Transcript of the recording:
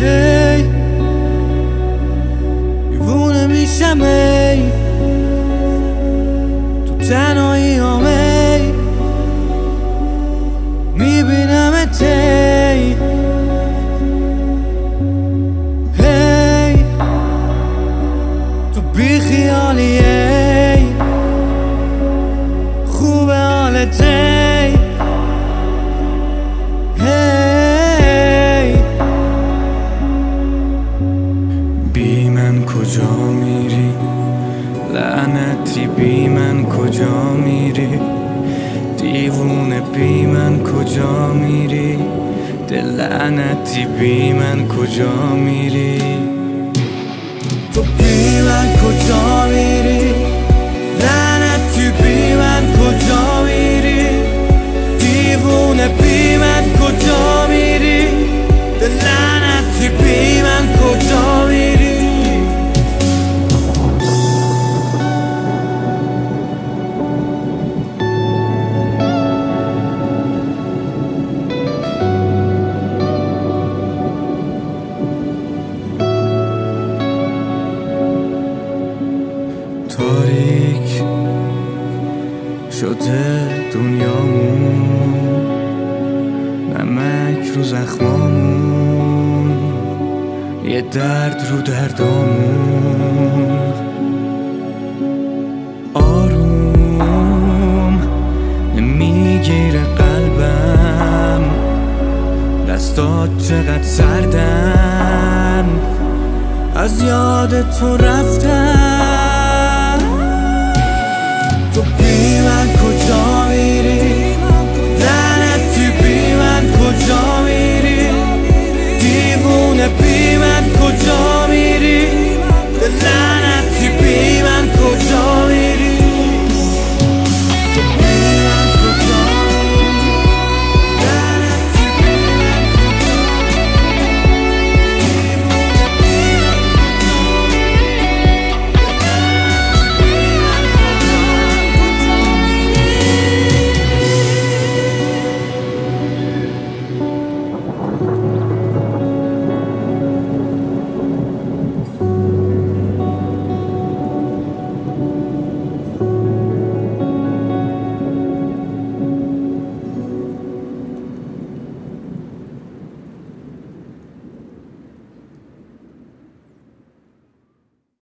هی دیوونه میشم ای تو تنهایی همی میبینمت ای هی تو بی خیالی ای خوب حالت ای هی بی من کجا میری لعنتی بی من کجا میری دیوونه بی من کجا میری دل لعنتی بی من کجا میری تو بی من کجا میری لعنتی بی من کجا میری دیوونه بی من کجا میری دل لعنتی بی من کجا میری تاریک شده دنیامون نمک رو زخمامون یه درد رو دردامون آروم نمیگیره قلبم دستات چقدر سردن از یاد تو رفتن تو بی من کجا میری